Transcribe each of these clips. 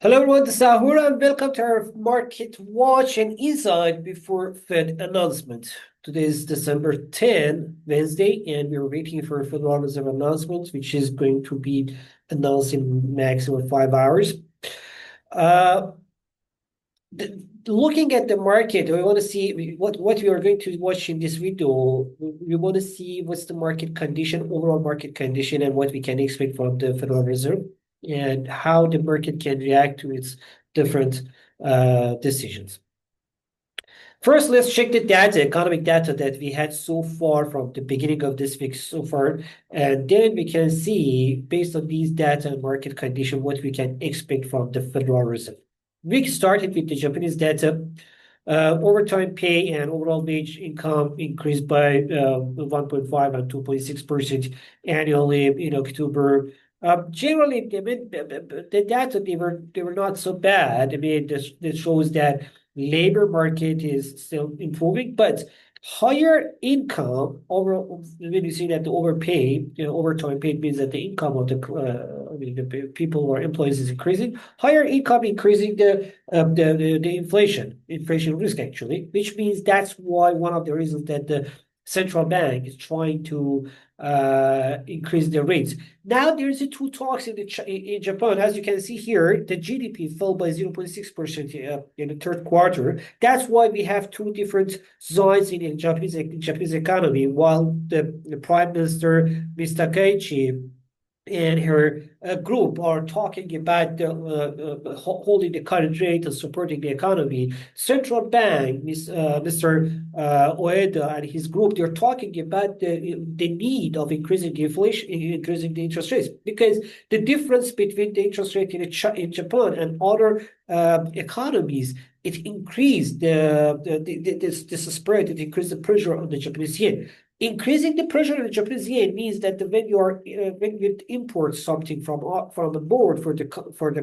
Hello everyone, this is Ahura and welcome to our market watch and insight before Fed announcement. Today is December 10, Wednesday, and we're waiting for a Federal Reserve announcement, which is going to be announced in maximum 5 hours. Uh, Looking at the market, we want to see what we are going to watch in this video. We want to see what's the market condition, overall market condition, and what we can expect from the Federal Reserve, and how the market can react to its different decisions. First, let's check the data, economic data that we had so far from the beginning of this week so far, and then we can see, based on these data and market condition, what we can expect from the Federal Reserve. We started with the Japanese data. Overtime pay and overall wage income increased by 1.5 and 2.6% annually in October. Generally, the data they were not so bad. I mean, this shows that labor market is still improving, but higher income overall. When you see that the overpay, overtime paid means that the income of the people or employees is increasing. Higher income increasing the inflation risk actually, which means that's why one of the reasons that the central bank is trying to increase the rates. Now there's a two talks in Japan. As you can see here, the GDP fell by 0.6% in the third quarter. That's why we have two different signs in the Japanese economy. While the Prime Minister, Ms. Takaichi, and her group are talking about holding the current rate and supporting the economy. Central Bank, Mr. Ueda and his group, they're talking about the need of increasing the inflation, increasing the interest rates, because the difference between the interest rate in Japan and other economies, it increased this spread, it increased the pressure on the Japanese yen. Increasing the pressure on the Japanese yen means that when you import something from abroad for the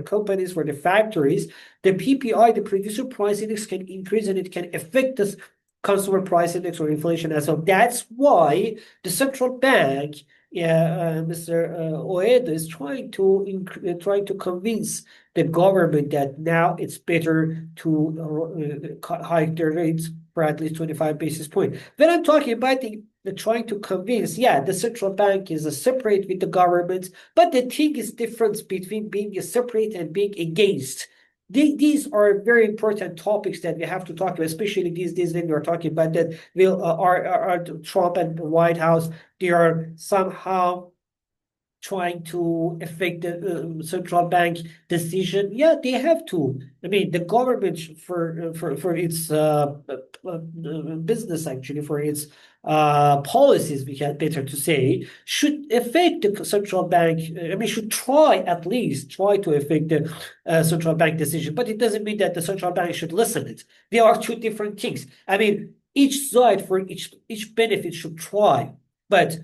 companies, for the factories, the PPI, the producer price index, can increase, and it can affect this consumer price index or inflation as well. That's why the central bank, Mr. Ueda, is trying to convince the government that now it's better to hike their rates for at least 25 basis points. When I'm talking about trying to convince, yeah, the central bank is a separate with the government, but the thing is difference between being a separate and being against. These are very important topics that we have to talk about, especially these days when we are talking about that are Trump and the White House, they are somehow trying to affect the central bank decision. Yeah, they have to. I mean, the government for its business, actually, for its policies, we had better to say, should affect the central bank. I mean, should at least try to affect the central bank decision. But it doesn't mean that the central bank should listen it. They are two different things. I mean, each side for each benefit should try, but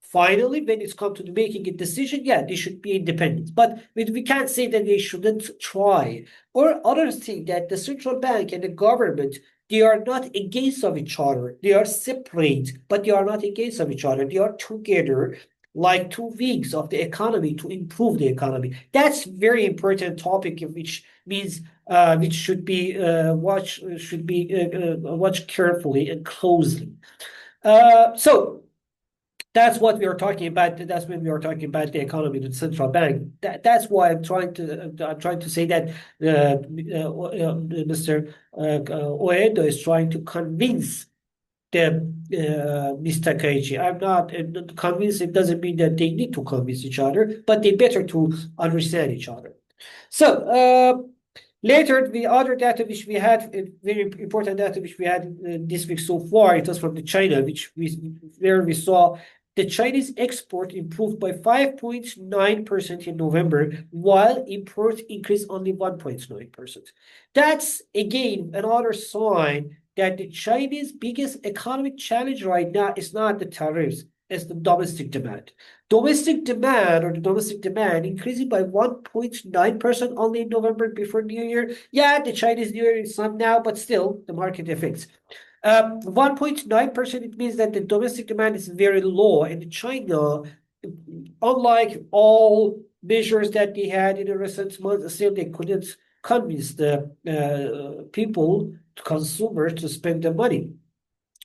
finally, when it's come to making a decision, yeah, they should be independent. But we can't say that they shouldn't try. Or others think that the central bank and the government, they are not against of each other. They are separate, but they are not against of each other. They are together like two wings of the economy to improve the economy. That's very important topic, which means which should be watched carefully and closely. So that's what we are talking about. That's when we are talking about the economy, the central bank. That's why I'm trying to say that Mr. Ueda is trying to convince the Mr. Takaichi. I'm not convinced. It doesn't mean that they need to convince each other, but they better to understand each other. So later, the other data which we had, very important data which we had this week so far, it was from the China, where we saw the Chinese export improved by 5.9% in November, while import increased only 1.9%. That's, again, another sign that the Chinese biggest economic challenge right now is not the tariffs, it's the domestic demand. Domestic demand increasing by 1.9% only in November before New Year. Yeah, the Chinese New Year is some now, but still the market effects. 1.9%, it means that the domestic demand is very low, and China, unlike all measures that they had in the recent months, still they couldn't convince the people, consumers, to spend the money.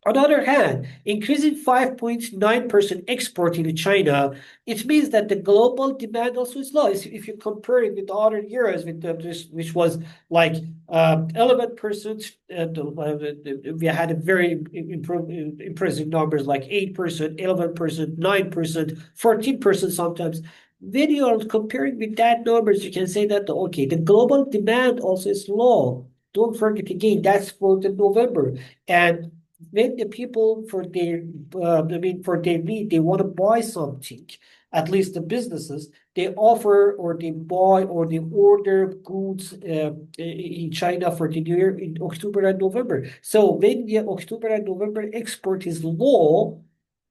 On the other hand, increasing 5.9% export into China, it means that the global demand also is low. If you compare it with the other years, with this, which was like 11%, we had a very impressive numbers like 8%, 11%, 9%, 14% sometimes. When you are comparing with that numbers, you can say that, okay, the global demand also is low. Don't forget again, that's for the November. And when the people for their need, they want to buy something, at least the businesses, they offer or they buy or they order goods in China for the new year in October and November. So when the October and November export is low,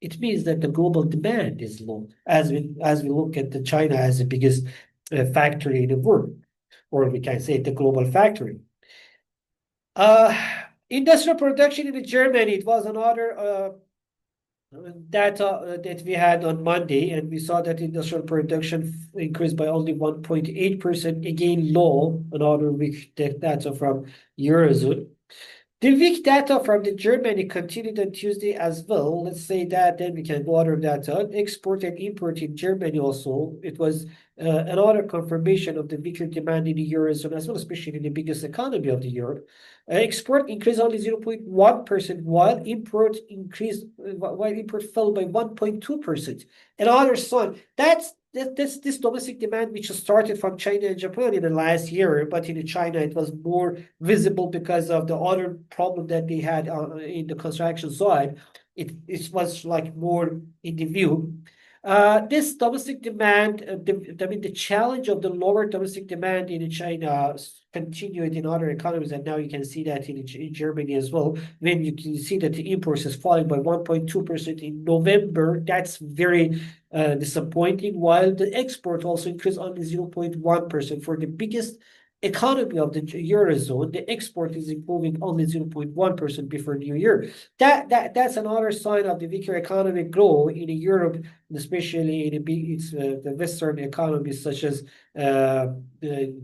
it means that the global demand is low. As we look at the China as the biggest factory in the world, or we can say the global factory. Industrial production in Germany, it was another data that we had on Monday, and we saw that industrial production increased by only 1.8%, again low, another weak data from Eurozone. The weak data from the Germany continued on Tuesday as well. Let's say that, then we can go other data. Export and import in Germany also, it was another confirmation of the weaker demand in the Eurozone as well, especially in the biggest economy of the Europe. Export increased only 0.1%, while import fell by 1.2%. Another sign that's this domestic demand, which started from China and Japan in the last year, but in China it was more visible because of the other problem that they had in the construction side. It was like more in the view. This domestic demand, the challenge of the lower domestic demand in China continued in other economies, and now you can see that in Germany as well. When you can see that the imports is falling by 1.2% in November, that's very disappointing, while the export also increased only 0.1%. For the biggest economy of the Eurozone, the export is improving only 0.1% before New Year. That's another sign of the weaker economic growth in Europe, especially in the Western economies such as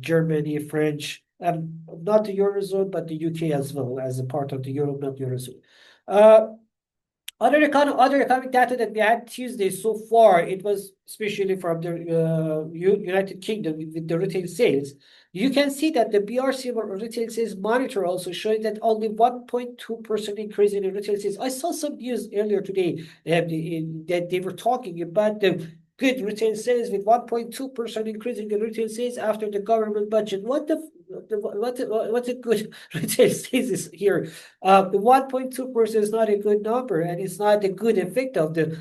Germany, French, not the Eurozone, but the UK as well, as a part of the Europe, not Eurozone. Other economic data that we had Tuesday so far, it was especially from the United Kingdom with the retail sales. You can see that the BRC retail sales monitor also showing that only 1.2% increase in the retail sales. I saw some news earlier today that they were talking about the good retail sales with 1.2% increase in the retail sales after the government budget. What's a good retail sales is here? The 1.2% is not a good number, and it's not a good effect of the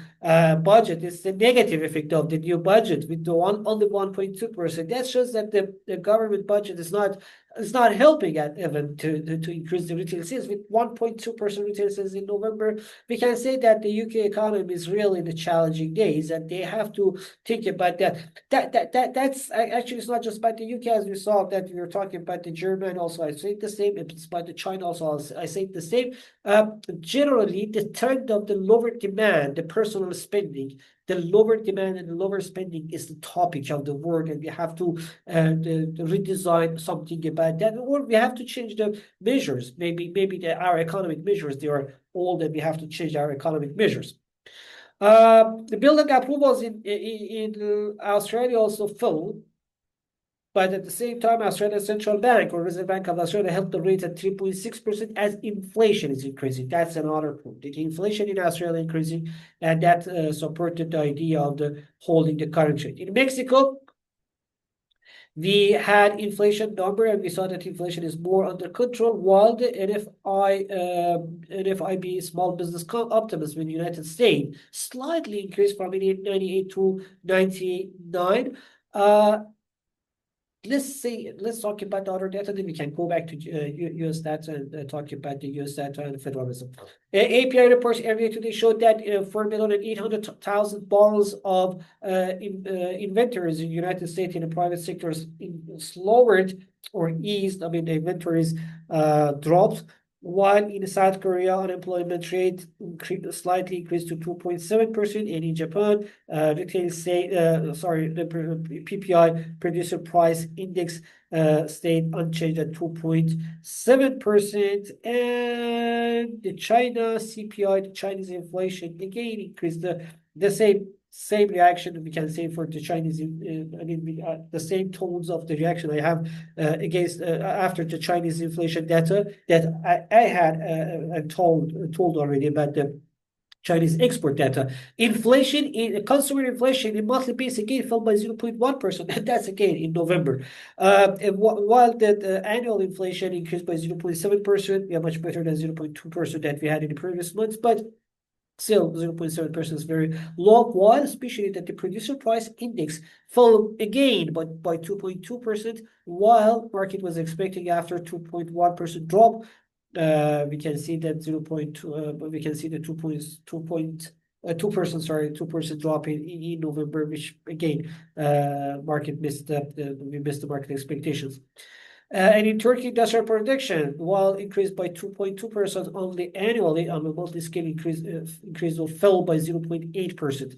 budget. It's the negative effect of the new budget with the only 1.2%. That shows that the government budget is not helping even to increase the retail sales. With 1.2% retail sales in November, we can say that the UK economy is really in the challenging days, and they have to think about that. That's actually, it's not just about the UK, as we saw that we were talking about the German also. I say the same. It's about the China also. I say the same. Generally, the trend of the lower demand, the personal spending, the lower demand and the lower spending is the topic of the world, and we have to redesign something about that, or we have to change the measures. Maybe our economic measures, they are old, and we have to change our economic measures. The building approvals in Australia also fell. But at the same time, Australia's central bank or Reserve Bank of Australia held the rate at 3.6% as inflation is increasing. That's another point. The inflation in Australia increasing, and that supported the idea of holding the current rate. In Mexico, we had inflation number, and we saw that inflation is more under control, while the NFIB small business optimism in the United States slightly increased from 98 to 99. Let's talk about the other data, then we can go back to US data and talk about the US data and Federal Reserve. API reports earlier today showed that 4,800,000 barrels of inventories in the United States in the private sectors lowered or eased. The inventories dropped while in South Korea, unemployment rate slightly increased to 2.7%, and in Japan, the PPI, producer price index, stayed unchanged at 2.7%, and the China CPI, the Chinese inflation, again increased the same reaction we can say for the Chinese. The same tones of the reaction I have against after the Chinese inflation data that I had told already about the Chinese export data. Inflation in consumer inflation in monthly base again fell by 0.1%. And that's again in November. While the annual inflation increased by 0.7%, we are much better than 0.2% that we had in the previous months, but still 0.7% is very low, while especially that the producer price index fell again by 2.2%, while market was expecting after 2.1% drop. We can see that 0.2 we can see the 2% drop in November, which again market missed we missed the market expectations. And in Turkey, industrial production, while increased by 2.2% only annually, on a monthly scale increase or fell by 0.8%.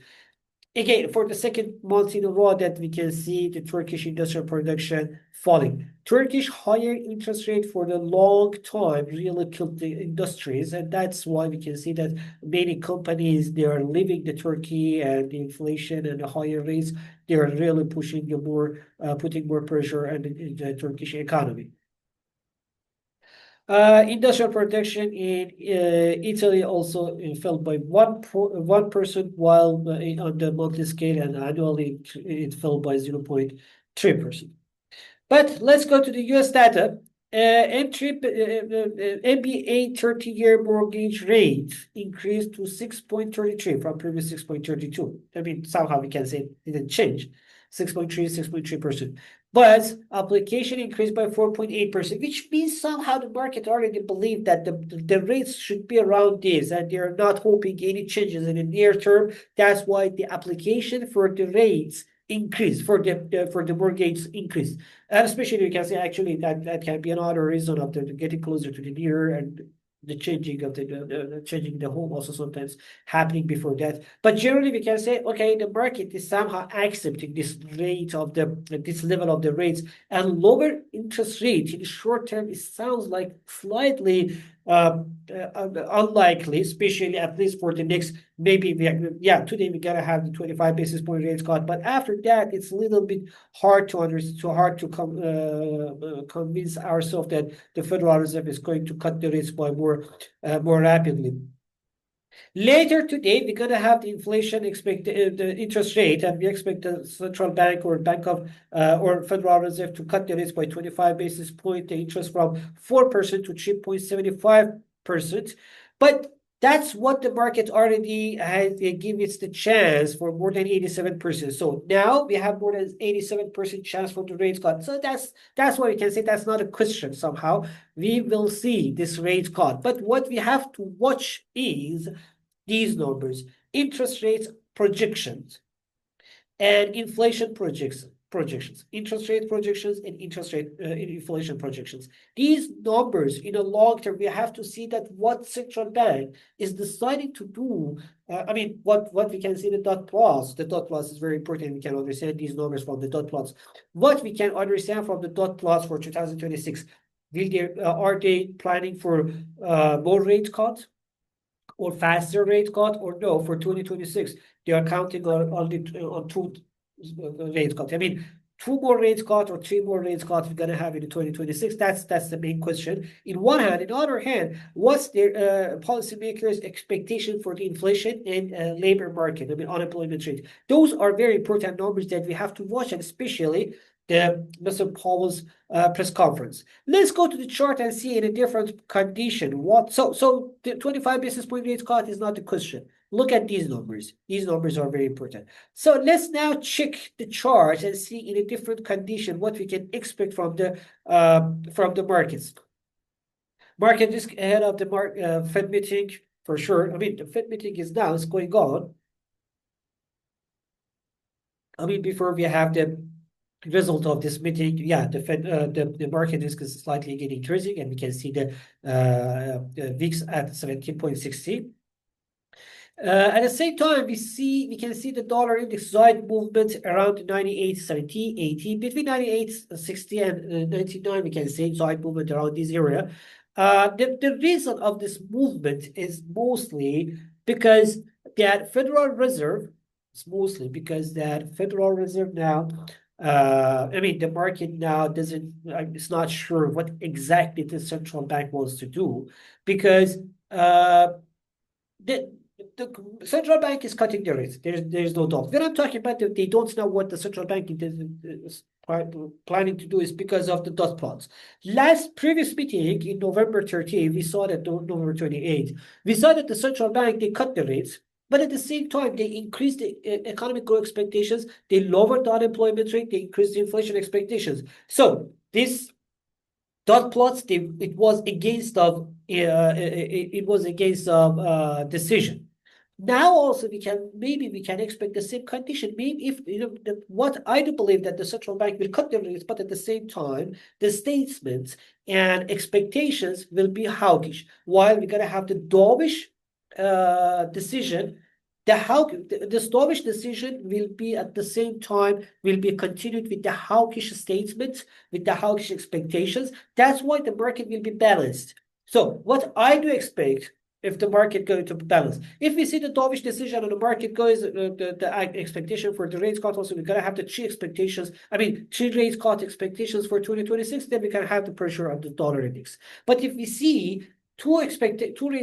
Again, for the second month in a row that we can see the Turkish industrial production falling. Turkish higher interest rate for the long time really killed the industries, and that's why we can see that many companies, they are leaving the Turkey, and the inflation and the higher rates, they are really putting more pressure on the Turkish economy. Industrial production in Italy also fell by 1%, while on the monthly scale and annually it fell by 0.3%. But let's go to the US data. MBA 30-year mortgage rate increased to 6.33 from previous 6.32. I mean, somehow we can say it didn't change. 6.3%. But application increased by 4.8%, which means somehow the market already believed that the rates should be around this, and they're not hoping any changes in the near term. That's why the application for the rates increased, for the mortgage increase. And especially we can say actually that can be another reason of the getting closer to the near, and the changing of changing the home also sometimes happening before that. But generally we can say, okay, the market is somehow accepting this rate of this level of the rates, and lower interest rate in the short term, it sounds like slightly unlikely, especially at least for the next, maybe today we gotta have the 25 basis point rate cut, but after that it's a little bit hard to convince ourselves that the Federal Reserve is going to cut the rates by more rapidly. Later today, we're going to have the inflation the interest rate, and we expect the central bank or or Federal Reserve to cut the rates by 25 basis points, the interest from 4% to 3.75%. But that's what the market already has given it the chance for more than 87%. So now we have more than 87% chance for the rate cut. So that's why we can say that's not a question somehow. We will see this rate cut. But what we have to watch is these numbers: interest rates projections and inflation projections, interest rate projections and inflation projections. These numbers in a long term, we have to see that what central bank is deciding to do. What we can see, the dot plots. The dot plots is very important. We can understand these numbers from the dot plots. What we can understand from the dot plots for 2026, are they planning for more rate cut or faster rate cut, or no? For 2026, they are counting on two rate cut. I mean, 2 more rate cut or 3 more rate cuts we're gonna have in 2026. That's the main question. In one hand, in the other hand, what's their policymakers' expectation for the inflation and labor market? I mean, unemployment rate. Those are very important numbers that we have to watch, and especially Mr. Powell's press conference. Let's go to the chart and see in a different condition. So the 25 basis point rate cut is not the question. Look at these numbers. These numbers are very important. So let's now check the chart and see in a different condition what we can expect from the markets. Market risk ahead of the Fed meeting for sure. I mean, the Fed meeting is now, it's going on. I mean, before we have the result of this meeting, yeah, the Fed, the market risk is slightly getting increasing, and we can see the VIX at 17.60. At the same time, we can see the dollar index side movement around 98.70, 80, between 98.60 and 99. We can see side movement around this area. The reason of this movement is mostly because that Federal Reserve, it's mostly because that Federal Reserve now, I mean, the market now doesn't, it's not sure what exactly the central bank wants to do, because the the central bank is cutting the rates. There's no doubt. When I'm talking about they don't know what the central bank is planning to do, is because of the dot plots. Previous meeting in November 13, we saw that November 28, we saw that the central bank, they cut the rates, but at the same time they increased the economic growth expectations, they lowered the unemployment rate, they increased the inflation expectations. So this dot plots, it was against of it was against of decision. Now also maybe we can expect the same condition. Maybe if what I do believe that the central bank will cut the rates, but at the same time the statements and expectations will be hawkish. While we're gonna have the dovish decision, the dovish decision will be at the same time will be continued with the hawkish statements, with the hawkish expectations. That's why the market will be balanced. So what I do expect, if the market going to balance, if we see the dovish decision and the market goes, the expectation for the rates cut, also we're gonna have the three rates cut expectations for 2026, then we can have the pressure on the dollar index. But if we see two rates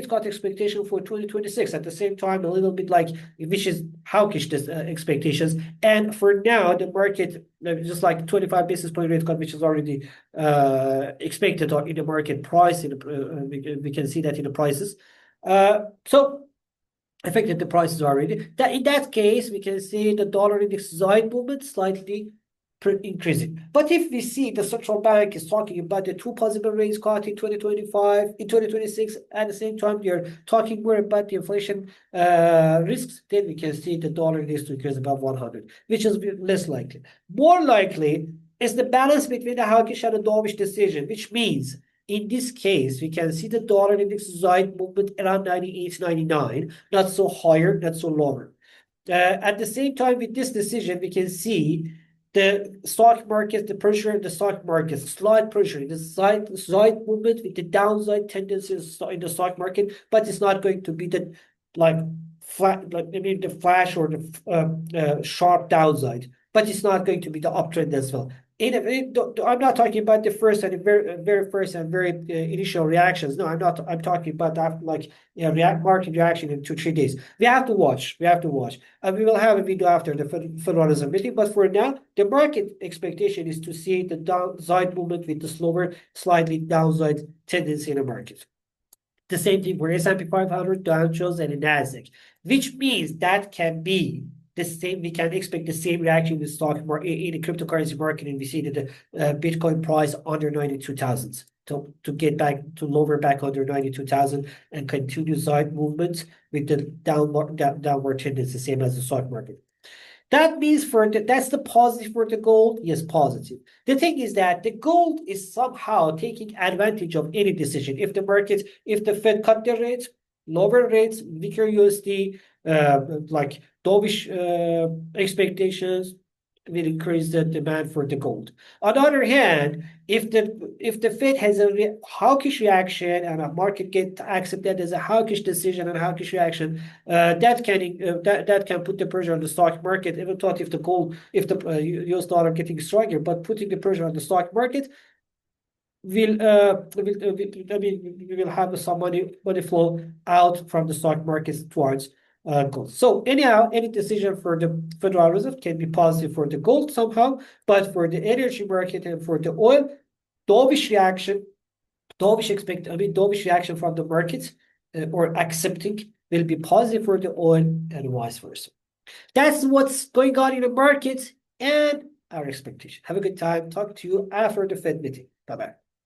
cut expectation for 2026 at the same time, a little bit like, which is hawkish expectations, and for now the market just like 25 basis point rate cut, which is already expected in the market price. We can see that in the prices. So affected the prices already. That in that case, we can see the dollar index side movement slightly increasing. But if we see the central bank is talking about the two possible rates cut in 2025, in 2026, at the same time they're talking more about the inflation risks, then we can see the dollar index to increase above 100, which is less likely. More likely is the balance between the hawkish and the dovish decision, which means in this case, we can see the dollar index side movement around 98, 99, not so higher, not so lower. At the same time, with this decision, we can see the stock market, the pressure in the stock market, slight pressure in the side movement with the downside tendencies in the stock market, but it's not going to be the the flash or the sharp downside, but it's not going to be the uptrend as well. I'm not talking about the first and very first and very initial reactions. No, I'm not. I'm talking about that, like, market reaction in 2-3 days. We have to watch. We have to watch, and we will have a video after the Federal Reserve meeting. But for now, the market expectation is to see the downside movement with the slower, slightly downside tendency in the market. The same thing for S&P 500, Dow Jones, and the Nasdaq, which means that can be the same. We can expect the same reaction in the stock market, in the cryptocurrency market, and we see that the Bitcoin price under 92,000 to get back to lower back under 92,000 and continue side movements with the downward tendency, same as the stock market. That means that's the positive for the gold. Yes, positive. The thing is that the gold is somehow taking advantage of any decision. If the Fed cut their rates, lower rates, weaker USD, like dovish expectations will increase the demand for the gold. On the other hand, if the Fed has a hawkish reaction and a market get accepted as a hawkish decision and a hawkish reaction, that can put the pressure on the stock market. Even thought if the US dollar getting stronger, but putting the pressure on the stock market we will have some money flow out from the stock markets towards gold. So anyhow, any decision for the Federal Reserve can be positive for the gold somehow, but for the energy market and for the oil, dovish reaction from the markets or accepting will be positive for the oil and vice versa. That's what's going on in the markets and our expectation. Have a good time. Talk to you after the Fed meeting. Bye-bye.